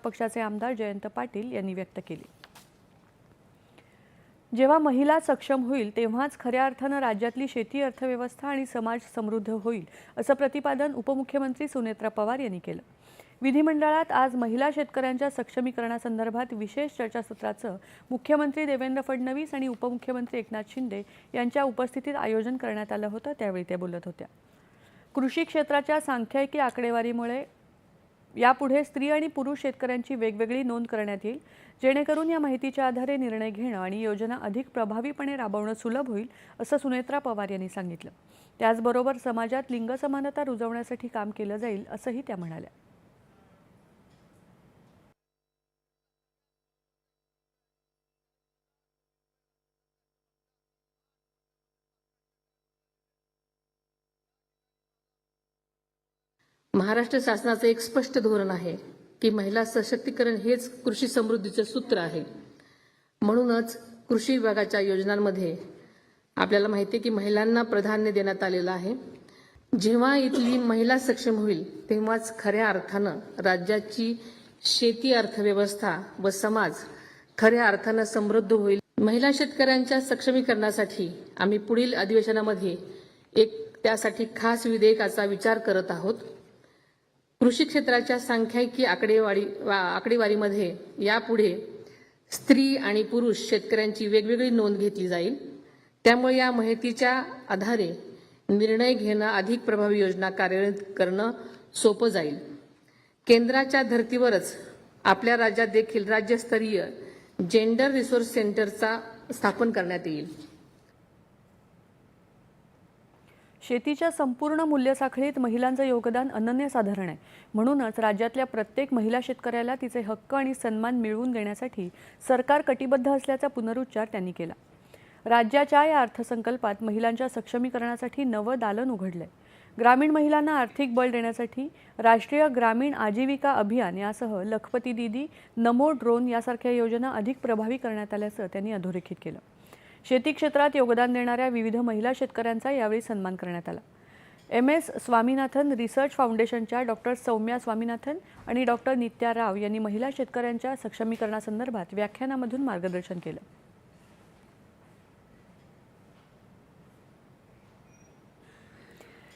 पक्षाचे आमदार जयंत पाटील यांनी व्यक्त केली। जेव्हा महिला सक्षम होईल तेव्हाच खऱ्या अर्थाने राज्यातली शेती अर्थव्यवस्था आणि समाज समृद्ध होईल असं प्रतिपादन उपमुख्यमंत्री सुनेत्रा पवार यांनी केलं। विधिमंडळात आज महिला शेतकऱ्यांच्या सक्षमीकरणासंदर्भात विशेष चर्चासत्राचं मुख्यमंत्री देवेंद्र फडणवीस आणि उपमुख्यमंत्री एकनाथ शिंदे यांच्या उपस्थितीत आयोजन करण्यात आलं होतं, त्यावेळी त्या बोलत होत्या। कृषी क्षेत्राच्या सांख्यिकी आकडेवारीमुळे यापुढे स्त्री आणि पुरुष शेतकऱ्यांची वेगवेगळी नोंद करण्यात येईल, जेणेकरून या माहितीच्या आधारे निर्णय घेणं आणि योजना अधिक प्रभावीपणे राबवणं सुलभ होईल असं सुनेत्रा पवार यांनी सांगितलं। त्याचबरोबर समाजात लिंग समानता रुजवण्यासाठी काम केलं जाईल असंही त्या म्हणाल्या। महाराष्ट्र शासनाचं एक स्पष्ट धोरण आहे की महिला सशक्तीकरण हेच कृषी समृद्धीचे सूत्र आहे। म्हणूनच कृषी विभागाच्या योजनांमध्ये आपल्याला माहिती आहे की महिलांना प्राधान्य देण्यात आलेलं आहे। जेव्हा इथली महिला सक्षम होईल तेव्हाच खऱ्या अर्थानं राज्याची शेती अर्थव्यवस्था व समाज खऱ्या अर्थानं समृद्ध होईल। महिला शेतकऱ्यांच्या सक्षमीकरणासाठी आम्ही पुढील अधिवेशनामध्ये त्यासाठी खास विधेयकाचा विचार करत आहोत। कृषी क्षेत्राच्या सांख्यिकी आकडेवारीमध्ये यापुढे स्त्री आणि पुरुष शेतकऱ्यांची वेगवेगळी नोंद घेतली जाईल। त्यामुळे या माहितीच्या आधारे निर्णय घेणं अधिक प्रभावी योजना कार्यान्वित करणं सोपं जाईल। केंद्राच्या धर्तीवरच आपल्या राज्यात देखील राज्यस्तरीय जेंडर रिसोर्स सेंटरचा स्थापन करण्यात येईल। शेतीच्या संपूर्ण मूल्य साखळीत महिलांचं योगदान अनन्यसाधारण आहे। म्हणूनच राज्यातल्या प्रत्येक महिला शेतकऱ्याला तिचे हक्क आणि सन्मान मिळवून देण्यासाठी सरकार कटिबद्ध असल्याचा पुनरुच्चार त्यांनी केला। राज्याच्या या अर्थसंकल्पात महिलांच्या सक्षमीकरणासाठी नवं दालन उघडलंय। ग्रामीण महिलांना आर्थिक बळ देण्यासाठी राष्ट्रीय ग्रामीण आजीविका अभियान यासह लखपती दीदी, नमो ड्रोन यासारख्या योजना अधिक प्रभावी करण्यात आल्याचं त्यांनी अधोरेखित केलं। शेती क्षेत्रात योगदान देणाऱ्या विविध महिला शेतकऱ्यांचा यावेळी सन्मान करण्यात आला। MS स्वामीनाथन रिसर्च फाउंडेशनच्या डॉक्टर सौम्या स्वामीनाथन आणि डॉक्टर नित्या राव यांनी महिला शेतकऱ्यांच्या सक्षमीकरणासंदर्भात व्याख्यानामधून मार्गदर्शन केलं।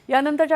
यानंतरच्या